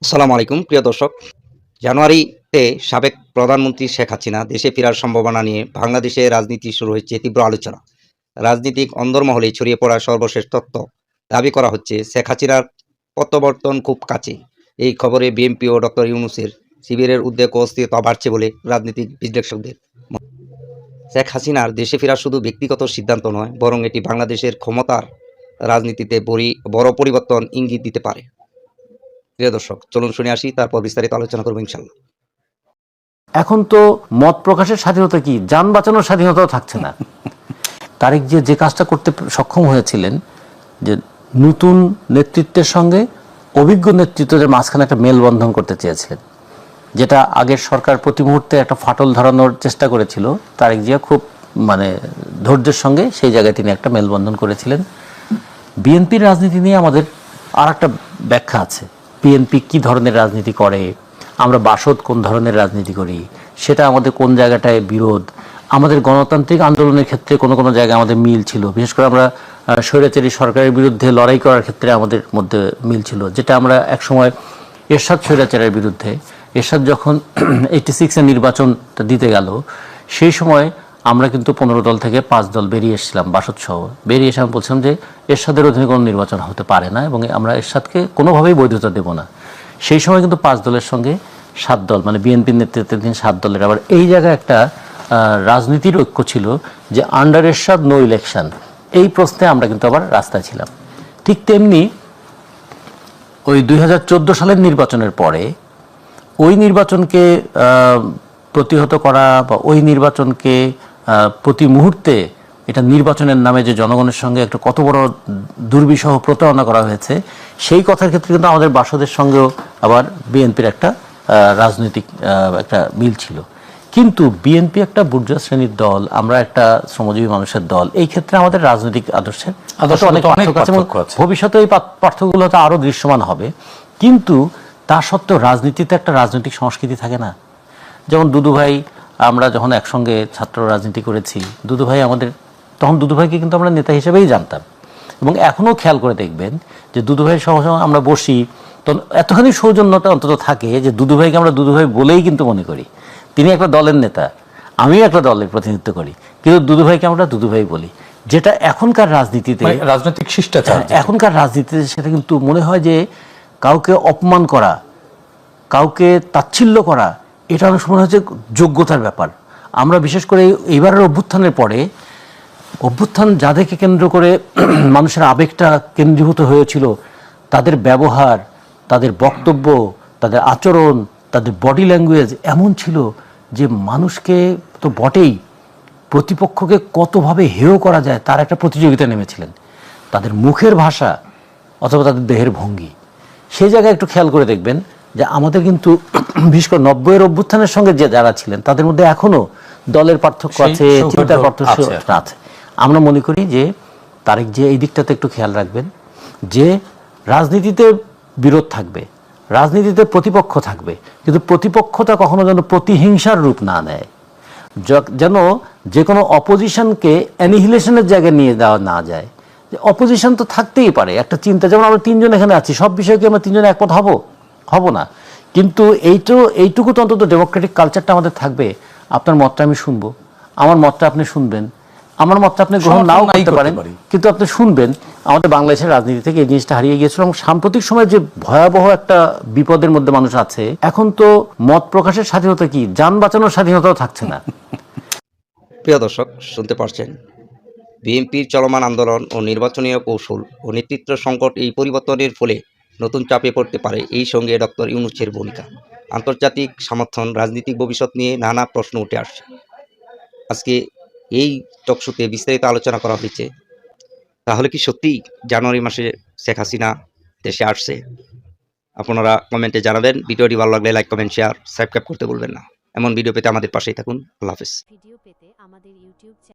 আসসালামু আলাইকুম প্রিয় দর্শক। জানুয়ারিতে সাবেক প্রধানমন্ত্রী শেখ হাসিনা দেশে ফেরার সম্ভাবনা নিয়ে বাংলাদেশে রাজনীতি শুরু হয়েছে তীব্র আলোচনা। রাজনীতিক অন্দরমহলে ছড়িয়ে পড়া সর্বশেষ তথ্য দাবি করা হচ্ছে শেখ হাসিনার প্রত্যাবর্তন খুব কাছে। এই খবরে বিএনপি ও ডক্টর ইউনূসের শিবিরের উদ্বেগ ও অস্থিরতা বাড়ছে বলে রাজনৈতিক বিশ্লেষকদের মত। শেখ হাসিনার দেশে ফেরা শুধু ব্যক্তিগত সিদ্ধান্ত নয়, বরং এটি বাংলাদেশের ক্ষমতার রাজনীতিতে বড় পরিবর্তন ইঙ্গিত দিতে পারে। প্রিয় দর্শক, চলুন শুনে আসি, তারপর বিস্তারিত আলোচনা করবো ইনশাল্লাহ। এখন তো মত প্রকাশের স্বাধীনতা কি, যান বাঁচানোর স্বাধীনতাও থাকছে না। তারেক যে কাজটা করতে সক্ষম হয়েছিলেন, যে নতুন নেতৃত্বের সঙ্গে অভিজ্ঞ নেতৃত্বের মাঝখানে একটা মেলবন্ধন করতে চেয়েছিলেন, যেটা আগের সরকার প্রতি মুহূর্তে একটা ফাটল ধরানোর চেষ্টা করেছিল। তারেক জিয়া খুব ধৈর্যের সঙ্গে সেই জায়গায় তিনি একটা মেলবন্ধন করেছিলেন। বিএনপির রাজনীতি নিয়ে আমাদের আর একটা ব্যাখ্যা আছে। বিএনপি কি ধরনের রাজনীতি করে, আমরা বাসদ কোন ধরনের রাজনীতি করি, সেটা আমাদের কোন জায়গাটায় বিরোধ। আমাদের গণতান্ত্রিক আন্দোলনের ক্ষেত্রে কোনো কোনো জায়গায় আমাদের মিল ছিল, বিশেষ করে আমরা স্বৈরাচারী সরকারের বিরুদ্ধে লড়াই করার ক্ষেত্রে আমাদের মধ্যে মিল ছিল, যেটা আমরা একসময় এরশাদ স্বৈরাচারের বিরুদ্ধে, এরশাদ যখন 86-এর নির্বাচনটা দিতে গেল, সেই সময় আমরা কিন্তু 15 দল থেকে 5 দল বেরিয়ে এসেছিলাম, বাসদ সহ বেরিয়ে এসে আমি বলছিলাম যে এরশাদের অধীনে কোনো নির্বাচন হতে পারে না এবং আমরা এরশাদকে কোনোভাবেই বৈধতা দেব না। সেই সময় কিন্তু 5 দলের সঙ্গে 7 দল, মানে বিএনপির নেতৃত্বাধীন 7 দলের আবার এই জায়গায় একটা রাজনীতির ঐক্য ছিল যে আন্ডার এরশাদ নো ইলেকশন, এই প্রশ্নে আমরা কিন্তু আবার রাস্তায় ছিলাম। ঠিক তেমনি ওই 2014 সালের নির্বাচনের পরে ওই নির্বাচনকে প্রতিহত করা বা ওই নির্বাচনকে প্রতি মুহূর্তে এটা নির্বাচনের নামে যে জনগণের সঙ্গে একটা কত বড় দুর্বিষহ প্রতারণা করা হয়েছে, সেই কথার ক্ষেত্রে কিন্তু আমাদের বাসদের সঙ্গেও আবার বিএনপির একটা রাজনৈতিক একটা মিল ছিল। কিন্তু বিএনপি একটা বুর্জোয়া শ্রেণীর দল, আমরা একটা শ্রমজীবী মানুষের দল, এই ক্ষেত্রে আমাদের রাজনৈতিক আদর্শের অনেক পার্থক্য আছে। ভবিষ্যতে এই পার্থক্যগুলো তো আরও দৃশ্যমান হবে। কিন্তু তা সত্ত্বেও রাজনীতিতে একটা রাজনৈতিক সংস্কৃতি থাকে না। যেমন দুদুভাই, আমরা যখন একসঙ্গে ছাত্র রাজনীতি করেছি, দুদুভাই আমাদের, তখন দুদুভাইকে কিন্তু আমরা নেতা হিসেবেই জানতাম এবং এখনও খেয়াল করে দেখবেন যে দুদুভাইয়ের সঙ্গে আমরা বসি, তখন এতখানি সৌজন্যতা অন্তত থাকে যে দুদুভাইকে আমরা দুদুভাই বলেই কিন্তু মনে করি। তিনি একটা দলের নেতা, আমিও একটা দলের প্রতিনিধিত্ব করি, কিন্তু দুদুভাইকে আমরা দুদুভাই বলি। যেটা এখনকার রাজনীতিতে, রাজনৈতিক শিষ্টাচার, এখনকার রাজনীতিতে সেটা কিন্তু মনে হয় যে কাউকে অপমান করা, কাউকে তাচ্ছিল্য করা, এটা অনেক সময় হচ্ছে যোগ্যতার ব্যাপার। আমরা বিশেষ করে এইবারের অভ্যুত্থানের পরে, অভ্যুত্থান যাদেরকে কেন্দ্র করে মানুষের আবেগটা কেন্দ্রীভূত হয়েছিল, তাদের ব্যবহার, তাদের বক্তব্য, তাদের আচরণ, তাদের বডি ল্যাঙ্গুয়েজ এমন ছিল যে মানুষকে তো বটেই, প্রতিপক্ষকে কতভাবে হেয় করা যায় তার একটা প্রতিযোগিতা নেমেছিলেন। তাদের মুখের ভাষা অথবা তাদের দেহের ভঙ্গি, সেই জায়গায় একটু খেয়াল করে দেখবেন যে আমাদের কিন্তু বিশেষ করে 90-এর অভ্যুত্থানের সঙ্গে যে যারা ছিলেন তাদের মধ্যে এখনো দলের পার্থক্য আছে, চিন্তার পার্থক্য আছে। আমরা মনে করি যে তারেক যে এই দিকটাতে একটু খেয়াল রাখবেন যে রাজনীতিতে বিরোধ থাকবে, রাজনীতিতে প্রতিপক্ষ থাকবে, কিন্তু প্রতিপক্ষতা কখনো যেন প্রতিহিংসার রূপ না নেয়, যেন যে কোনো অপোজিশনকে অ্যানিহিলেশনের জায়গায় নিয়ে দেওয়া না যায়। অপোজিশন তো থাকতেই পারে একটা চিন্তা, যেমন আমরা 3 জন এখানে আছি, সব বিষয়কে আমরা 3 জন একমত হব না, কিন্তু এইটুকু তো অন্তত ডেমোক্রেটিক কালচারটা আমাদের থাকবে। আপনার মতটা আমি শুনবো, আমার মতটা আপনি শুনবেন, আমার মতটা আপনি গ্রহণ নাও করতে পারেন, কিন্তু আপনি শুনবেন। আমাদের বাংলাদেশের রাজনীতি থেকে এই জিনিসটা হারিয়ে গিয়েছিল এবং সাম্প্রতিক সময়ে যে ভয়াবহ একটা বিপদের মধ্যে মানুষ আছে, এখন তো মত প্রকাশের স্বাধীনতা কি, যান বাঁচানোর স্বাধীনতাও থাকছে না। প্রিয় দর্শক, শুনতে পারছেন বিএনপির চলমান আন্দোলন ও নির্বাচনীয় কৌশল ও নেতৃত্ব সংকট এই পরিবর্তনের ফলে নতুন চাপে পড়তে পারে। এই সঙ্গে ডক্টর ইউনূসের ভূমিকা, আন্তর্জাতিক সমর্থন, রাজনৈতিক ভবিষ্যৎ নিয়ে নানা প্রশ্ন উঠে আসছে। আজকে এই টকশোতে বিস্তারিত আলোচনা করা হয়েছে। তাহলে কি সত্যি জানুয়ারি মাসে শেখ হাসিনা দেশে আসছে? আপনারা কমেন্টে জানাবেন। ভিডিওটি ভালো লাগলে লাইক, কমেন্ট, শেয়ার, সাবস্ক্রাইব করতে ভুলবেন না। এমন ভিডিও পেতে আমাদের পাশেই থাকুন। আল্লাহ হাফেজ।